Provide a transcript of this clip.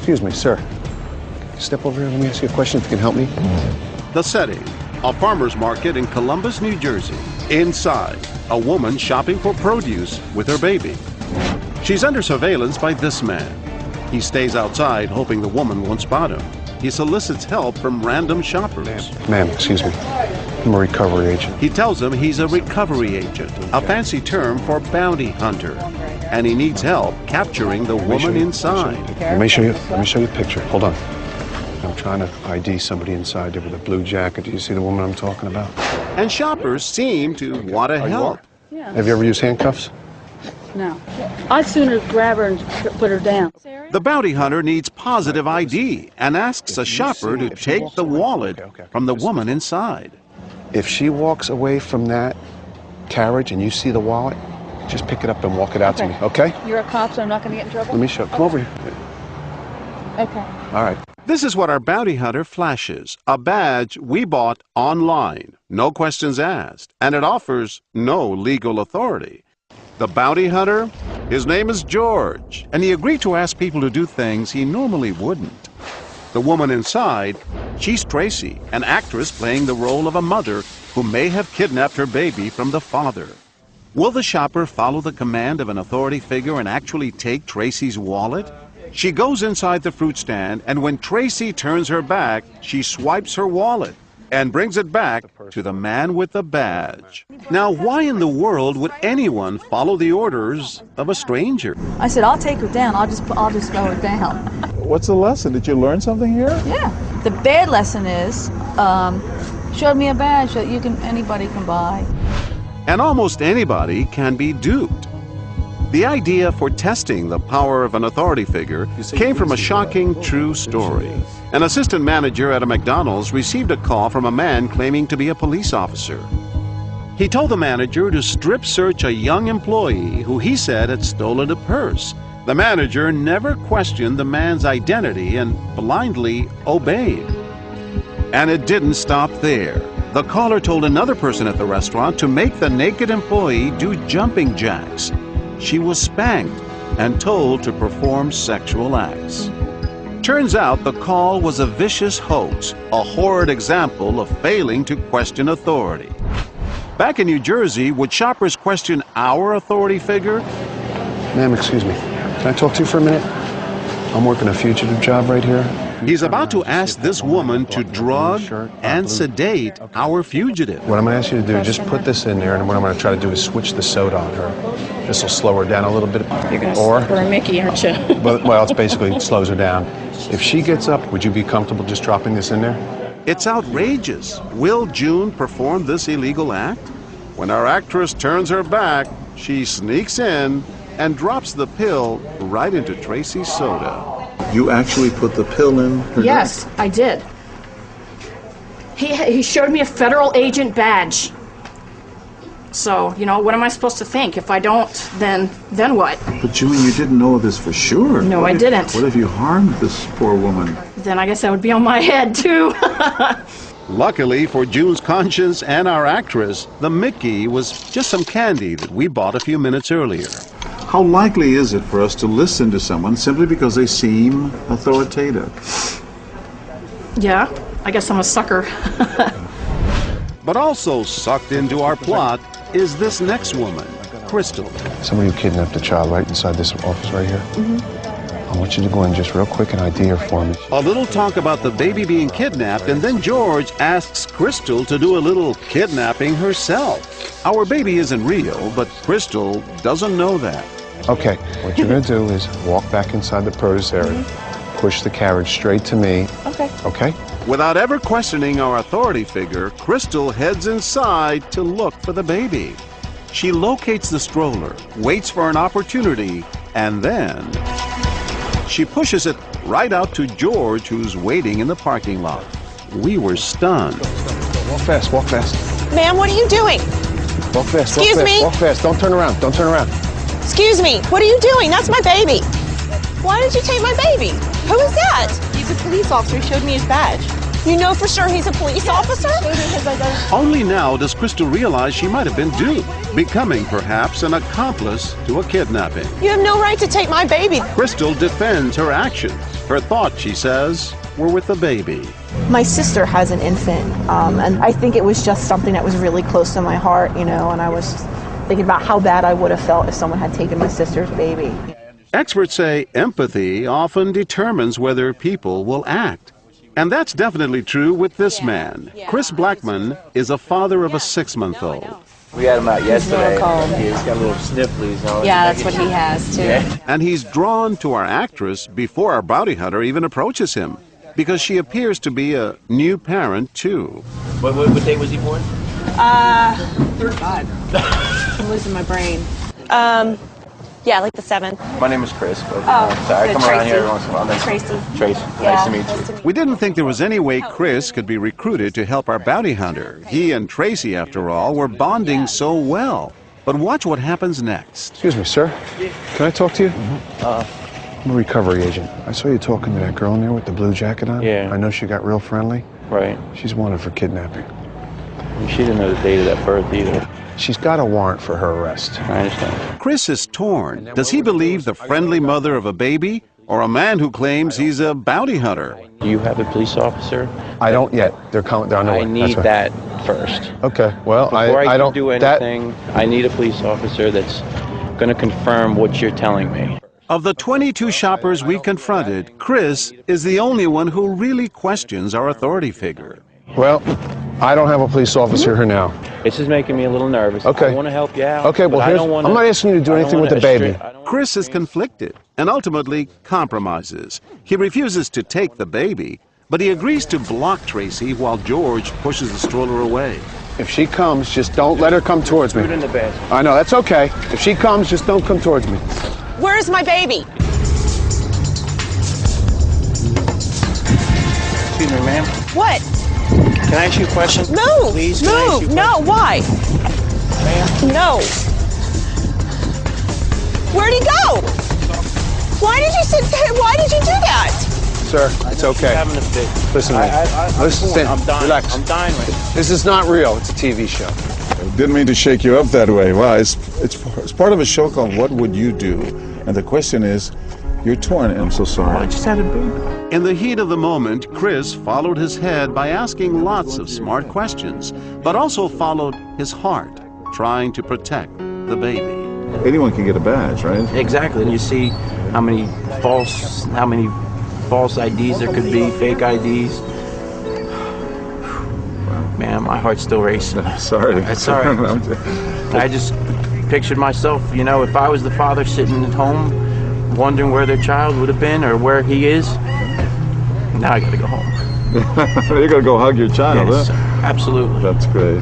Excuse me, sir. Step over here. Let me ask you a question if you can help me. The setting, a farmer's market in Columbus, New Jersey. Inside, a woman shopping for produce with her baby. She's under surveillance by this man. He stays outside, hoping the woman won't spot him. He solicits help from random shoppers. Ma'am, excuse me. I'm a recovery agent. He tells him he's a recovery agent, a fancy term for bounty hunter, and he needs help capturing the woman inside. Let me show you a picture. Hold on. I'm trying to ID somebody inside there with a blue jacket. Do you see the woman I'm talking about? And shoppers seem to want to help. Yeah. Have you ever used handcuffs? No. I'd sooner grab her and put her down. The bounty hunter needs positive ID and asks a shopper to take the wallet from the woman inside. If she walks away from that carriage and you see the wallet, just pick it up and walk it out to me, okay? You're a cop, so I'm not going to get in trouble? Let me show. Come over here. Okay. All right. This is what our bounty hunter flashes, a badge we bought online, no questions asked, and it offers no legal authority. The bounty hunter, his name is George, and he agreed to ask people to do things he normally wouldn't. The woman inside, she's Tracy, an actress playing the role of a mother who may have kidnapped her baby from the father. Will the shopper follow the command of an authority figure and actually take Tracy's wallet? She goes inside the fruit stand, and when Tracy turns her back, she swipes her wallet and brings it back to the man with the badge. Now, why in the world would anyone follow the orders of a stranger? I said, I'll take her down. I'll just throw her down. What's the lesson? Did you learn something here? Yeah. The bad lesson is, showed me a badge that anybody can buy. And almost anybody can be duped. The idea for testing the power of an authority figure came from a shocking true story. An assistant manager at a McDonald's received a call from a man claiming to be a police officer. He told the manager to strip search a young employee who he said had stolen a purse. The manager never questioned the man's identity and blindly obeyed. And it didn't stop there. The caller told another person at the restaurant to make the naked employee do jumping jacks. She was spanked and told to perform sexual acts. Turns out the call was a vicious hoax, a horrid example of failing to question authority. Back in New Jersey, would shoppers question our authority figure? Ma'am, excuse me. Can I talk to you for a minute? I'm working a fugitive job right here. He's about to ask this woman to drug and sedate our fugitive. What I'm going to ask you to do is just put this in there, and what I'm going to try to do is switch the soda on her. This will slow her down a little bit. You're going to spur Mickey, aren't you? Well, it's basically it slows her down. If she gets up, would you be comfortable just dropping this in there? It's outrageous. Will June perform this illegal act? When our actress turns her back, she sneaks in and drops the pill right into Tracy's soda. You actually put the pill in her Yes, neck? I did. He showed me a federal agent badge. So, what am I supposed to think? If I don't, then what? But June, you didn't know this for sure. No, I didn't. What if you harmed this poor woman? Then I guess that would be on my head, too. Luckily for June's conscience and our actress, the Mickey was just some candy that we bought a few minutes earlier. How likely is it for us to listen to someone simply because they seem authoritative? Yeah, I guess I'm a sucker. But also sucked into our plot is this next woman, Crystal. Somebody who kidnapped a child right inside this office right here. I want you to go in just real quick and ID her for me. A little talk about the baby being kidnapped, and then George asks Crystal to do a little kidnapping herself. Our baby isn't real, but Crystal doesn't know that. Okay, what you're going to do is walk back inside the produce area, push the carriage straight to me. Okay. Okay? Without ever questioning our authority figure, Crystal heads inside to look for the baby. She locates the stroller, waits for an opportunity, and then she pushes it right out to George, who's waiting in the parking lot. We were stunned. Walk fast, walk fast. Ma'am, what are you doing? Walk fast, Excuse me? Walk fast. Don't turn around, don't turn around. Excuse me, what are you doing? That's my baby. Why did you take my baby? Who is that? He's a police officer. He showed me his badge. You know for sure he's a police officer? Only now does Crystal realize she might have been duped, becoming perhaps an accomplice to a kidnapping. You have no right to take my baby. Crystal defends her actions. Her thoughts, she says, were with the baby. My sister has an infant, and I think it was just something that was really close to my heart, you know, and I was thinking about how bad I would have felt if someone had taken my sister's baby. Experts say empathy often determines whether people will act. And that's definitely true with this man. Chris Blackman is a father of a 6-month-old. We had him out yesterday. He's got a little snifflies on. Yeah, that's what he has, too. Yeah. And he's drawn to our actress before our bounty hunter even approaches him, because she appears to be a new parent, too. What day was he born? 35. I'm losing my brain. Yeah, like the 7th. My name is Chris. But, Oh, sorry, I come around Tracy. here once in a while. Tracy. Tracy. Yeah, Nice to meet you. We didn't think there was any way Chris could be recruited to help our bounty hunter. He and Tracy, after all, were bonding so well. But watch what happens next. Excuse me, sir. Can I talk to you? I'm a recovery agent. I saw you talking to that girl in there with the blue jacket on. Yeah. I know she got real friendly. Right. She's wanted for kidnapping. She didn't know the date of that birth either. She's got a warrant for her arrest. I understand. Chris is torn. Does he believe the friendly mother of a baby, or a man who claims he's a bounty hunter? Do you have a police officer? I don't yet. They're on the way. I need that first. Okay. Well, Before I don't can do anything, I need a police officer that's going to confirm what you're telling me. Of the 22 shoppers we confronted, Chris is the only one who really questions our authority figure. Well, I don't have a police officer here now. This is making me a little nervous. Okay. I want to help you out. Okay, well, I'm not asking you to do anything with the baby. Chris is conflicted and ultimately compromises. He refuses to take the baby, but he agrees to block Tracy while George pushes the stroller away. If she comes, just don't let her come towards me. Put it in the basket. I know, that's okay. If she comes, just don't come towards me. Where is my baby? Excuse me, ma'am. What? Can I ask you a question? Move! Please, can I ask you Move! a No, why? Ma'am? No. Where'd he go? Why did you sit there? Why did you do that? Sir, it's okay. Having a fit. Listen to me. Listen, I'm dying. relax. I'm dying right now. This is not real. It's a TV show. Didn't mean to shake you up that way. Wow, it's part of a show called What Would You Do? And the question is, you're torn, and I'm so sorry. I just had a baby. In the heat of the moment, Chris followed his head by asking lots of smart questions, but also followed his heart, trying to protect the baby. Anyone can get a badge, right? Exactly. And you see how many false IDs there could be, fake IDs. Man, my heart's still racing. Sorry. That's all right. I just pictured myself, you know, if I was the father sitting at home, wondering where their child would have been or where he is. Now I gotta go home. You're gonna go hug your child, Yes, huh? absolutely. That's great.